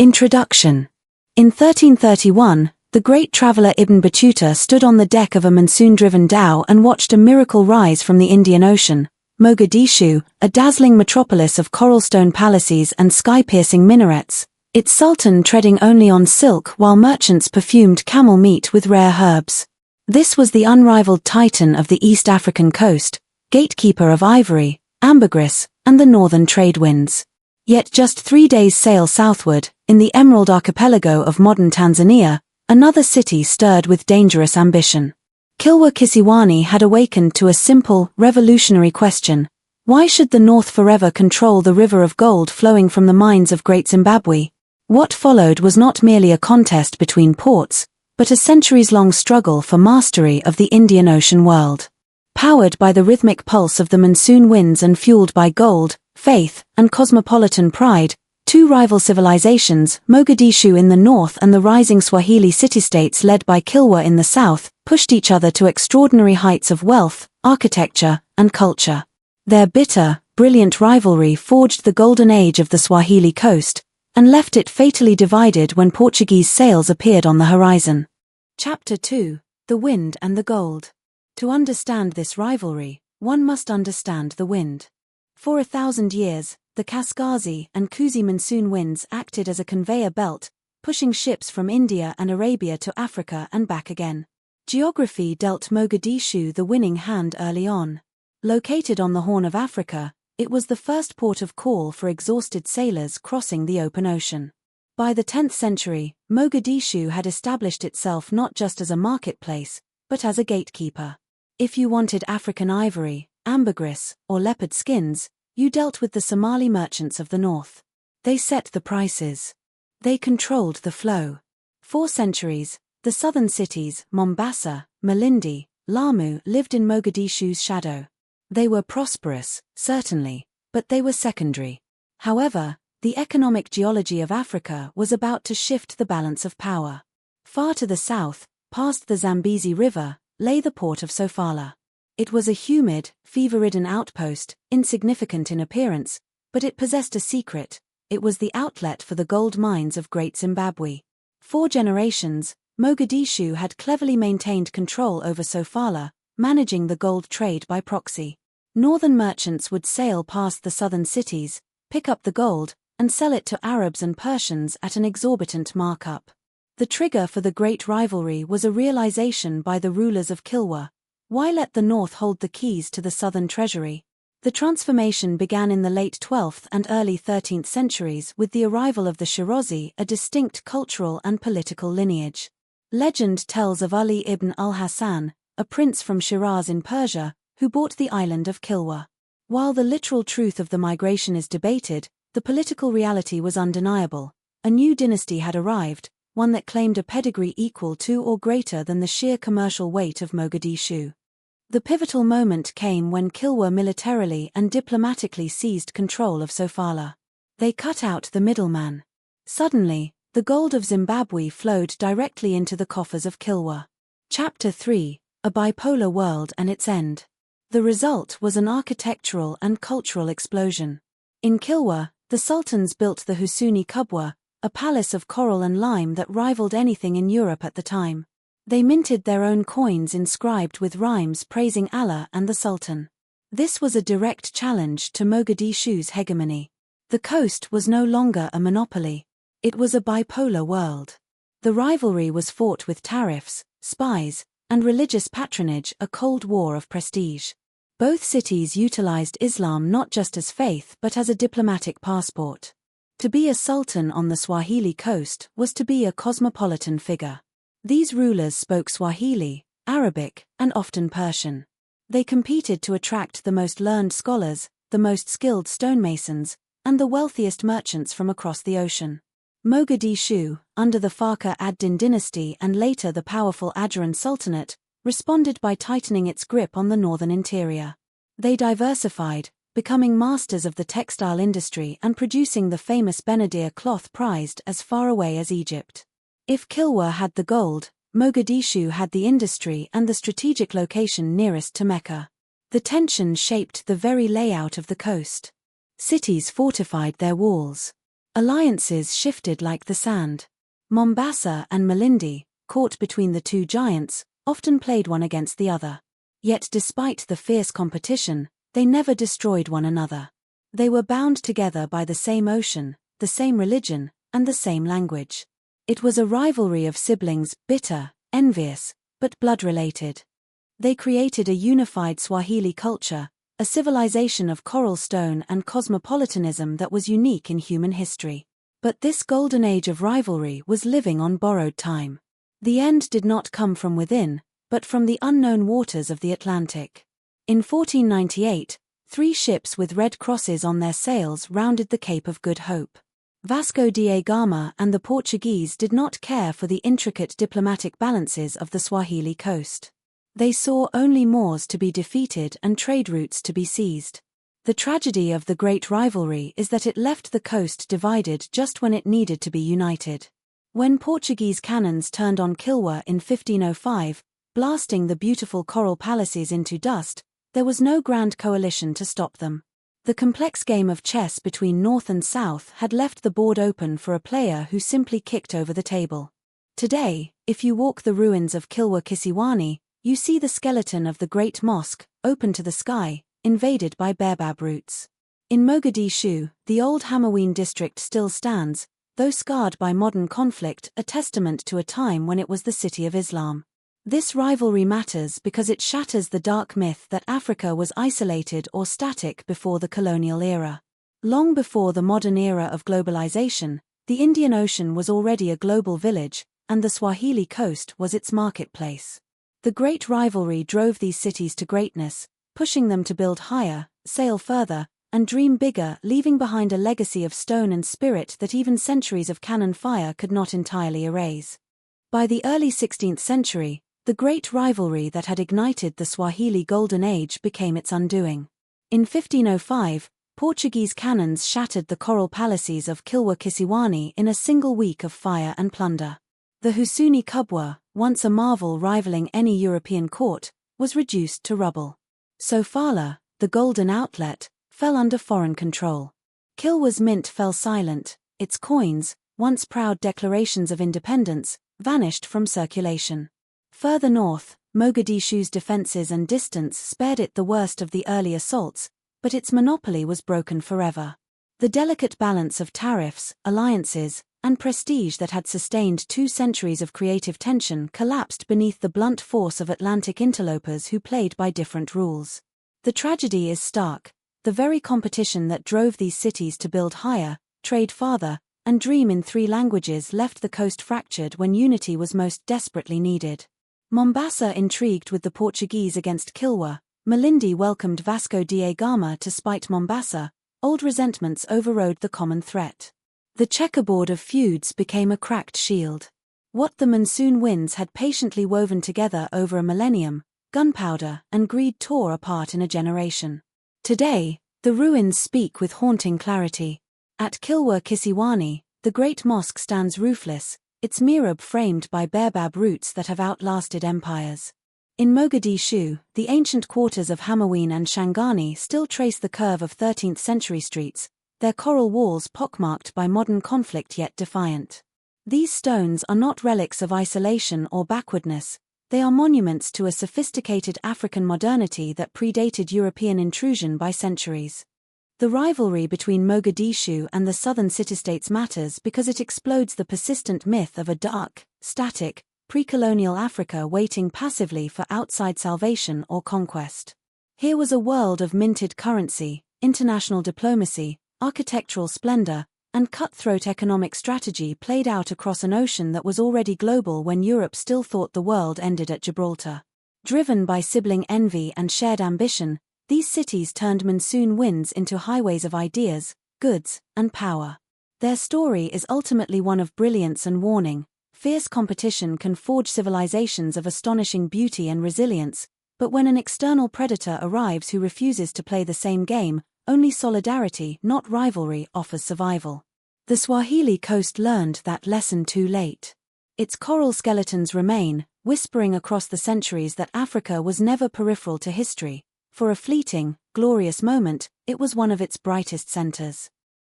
Introduction. In 1331, the great traveller Ibn Battuta stood on the deck of a monsoon-driven dhow and watched a miracle rise from the Indian Ocean. Mogadishu, a dazzling metropolis of coral stone palaces and sky-piercing minarets, its sultan treading only on silk while merchants perfumed camel meat with rare herbs. This was the unrivaled titan of the East African coast, gatekeeper of ivory, ambergris, and the northern trade winds. Yet just 3 days' sail southward, in the Emerald Archipelago of modern Tanzania, another city stirred with dangerous ambition. Kilwa Kisiwani had awakened to a simple, revolutionary question: why should the North forever control the river of gold flowing from the mines of Great Zimbabwe? What followed was not merely a contest between ports, but a centuries-long struggle for mastery of the Indian Ocean world. Powered by the rhythmic pulse of the monsoon winds and fueled by gold, faith, and cosmopolitan pride, two rival civilizations, Mogadishu in the north and the rising Swahili city-states led by Kilwa in the south, pushed each other to extraordinary heights of wealth, architecture, and culture. Their bitter, brilliant rivalry forged the golden age of the Swahili coast, and left it fatally divided when Portuguese sails appeared on the horizon. Chapter 2: The Wind and the Gold. To understand this rivalry, one must understand the wind. For 1,000 years, the Kaskazi and Kusi monsoon winds acted as a conveyor belt, pushing ships from India and Arabia to Africa and back again. Geography dealt Mogadishu the winning hand early on. Located on the Horn of Africa, it was the first port of call for exhausted sailors crossing the open ocean. By the 10th century, Mogadishu had established itself not just as a marketplace, but as a gatekeeper. If you wanted African ivory, ambergris, or leopard skins, you dealt with the Somali merchants of the north. They set the prices. They controlled the flow. For centuries, the southern cities, Mombasa, Malindi, Lamu, lived in Mogadishu's shadow. They were prosperous, certainly, but they were secondary. However, the economic geology of Africa was about to shift the balance of power. Far to the south, past the Zambezi River, lay the port of Sofala. It was a humid, fever-ridden outpost, insignificant in appearance, but it possessed a secret: it was the outlet for the gold mines of Great Zimbabwe. For generations, Mogadishu had cleverly maintained control over Sofala, managing the gold trade by proxy. Northern merchants would sail past the southern cities, pick up the gold, and sell it to Arabs and Persians at an exorbitant markup. The trigger for the great rivalry was a realization by the rulers of Kilwa: why let the north hold the keys to the southern treasury? The transformation began in the late 12th and early 13th centuries with the arrival of the Shirazi, a distinct cultural and political lineage. Legend tells of Ali ibn al-Hassan, a prince from Shiraz in Persia, who bought the island of Kilwa. While the literal truth of the migration is debated, the political reality was undeniable. A new dynasty had arrived, one that claimed a pedigree equal to or greater than the sheer commercial weight of Mogadishu. The pivotal moment came when Kilwa militarily and diplomatically seized control of Sofala. They cut out the middleman. Suddenly, the gold of Zimbabwe flowed directly into the coffers of Kilwa. Chapter 3: A Bipolar World and Its End. The result was an architectural and cultural explosion. In Kilwa, the sultans built the Husuni Kubwa, a palace of coral and lime that rivaled anything in Europe at the time. They minted their own coins inscribed with rhymes praising Allah and the Sultan. This was a direct challenge to Mogadishu's hegemony. The coast was no longer a monopoly. It was a bipolar world. The rivalry was fought with tariffs, spies, and religious patronage, a cold war of prestige. Both cities utilized Islam not just as faith but as a diplomatic passport. To be a sultan on the Swahili coast was to be a cosmopolitan figure. These rulers spoke Swahili, Arabic, and often Persian. They competed to attract the most learned scholars, the most skilled stonemasons, and the wealthiest merchants from across the ocean. Mogadishu, under the Fakhar ad-Din dynasty and later the powerful Ajuran Sultanate, responded by tightening its grip on the northern interior. They diversified, becoming masters of the textile industry and producing the famous Benadir cloth prized as far away as Egypt. If Kilwa had the gold, Mogadishu had the industry and the strategic location nearest to Mecca. The tension shaped the very layout of the coast. Cities fortified their walls. Alliances shifted like the sand. Mombasa and Malindi, caught between the two giants, often played one against the other. Yet despite the fierce competition, they never destroyed one another. They were bound together by the same ocean, the same religion, and the same language. It was a rivalry of siblings, bitter, envious, but blood-related. They created a unified Swahili culture, a civilization of coral stone and cosmopolitanism that was unique in human history. But this golden age of rivalry was living on borrowed time. The end did not come from within, but from the unknown waters of the Atlantic. In 1498, 3 ships with red crosses on their sails rounded the Cape of Good Hope. Vasco da Gama and the Portuguese did not care for the intricate diplomatic balances of the Swahili coast. They saw only Moors to be defeated and trade routes to be seized. The tragedy of the great rivalry is that it left the coast divided just when it needed to be united. When Portuguese cannons turned on Kilwa in 1505, blasting the beautiful coral palaces into dust, there was no grand coalition to stop them. The complex game of chess between North and South had left the board open for a player who simply kicked over the table. Today, if you walk the ruins of Kilwa Kisiwani, you see the skeleton of the Great Mosque, open to the sky, invaded by baobab roots. In Mogadishu, the old Hamaween district still stands, though scarred by modern conflict, a testament to a time when it was the city of Islam. This rivalry matters because it shatters the dark myth that Africa was isolated or static before the colonial era. Long before the modern era of globalization, the Indian Ocean was already a global village, and the Swahili coast was its marketplace. The great rivalry drove these cities to greatness, pushing them to build higher, sail further, and dream bigger, leaving behind a legacy of stone and spirit that even centuries of cannon fire could not entirely erase. By the early 16th century, the great rivalry that had ignited the Swahili Golden Age became its undoing. In 1505, Portuguese cannons shattered the coral palaces of Kilwa Kisiwani in a single week of fire and plunder. The Husuni Kubwa, once a marvel rivaling any European court, was reduced to rubble. Sofala, the golden outlet, fell under foreign control. Kilwa's mint fell silent, its coins, once proud declarations of independence, vanished from circulation. Further north, Mogadishu's defenses and distance spared it the worst of the early assaults, but its monopoly was broken forever. The delicate balance of tariffs, alliances, and prestige that had sustained 2 centuries of creative tension collapsed beneath the blunt force of Atlantic interlopers who played by different rules. The tragedy is stark. The very competition that drove these cities to build higher, trade farther, and dream in 3 languages left the coast fractured when unity was most desperately needed. Mombasa intrigued with the Portuguese against Kilwa, Malindi welcomed Vasco da Gama to spite Mombasa, old resentments overrode the common threat. The checkerboard of feuds became a cracked shield. What the monsoon winds had patiently woven together over a millennium, gunpowder and greed tore apart in a generation. Today, the ruins speak with haunting clarity. At Kilwa Kisiwani, the great mosque stands roofless, its mihrab framed by baobab roots that have outlasted empires. In Mogadishu, the ancient quarters of Hamaween and Shangani still trace the curve of 13th-century streets, their coral walls pockmarked by modern conflict yet defiant. These stones are not relics of isolation or backwardness, they are monuments to a sophisticated African modernity that predated European intrusion by centuries. The rivalry between Mogadishu and the southern city-states matters because it explodes the persistent myth of a dark, static, pre-colonial Africa waiting passively for outside salvation or conquest. Here was a world of minted currency, international diplomacy, architectural splendor, and cutthroat economic strategy played out across an ocean that was already global when Europe still thought the world ended at Gibraltar. Driven by sibling envy and shared ambition, these cities turned monsoon winds into highways of ideas, goods, and power. Their story is ultimately one of brilliance and warning. Fierce competition can forge civilizations of astonishing beauty and resilience, but when an external predator arrives who refuses to play the same game, only solidarity, not rivalry, offers survival. The Swahili coast learned that lesson too late. Its coral skeletons remain, whispering across the centuries that Africa was never peripheral to history. For a fleeting, glorious moment, it was one of its brightest centers.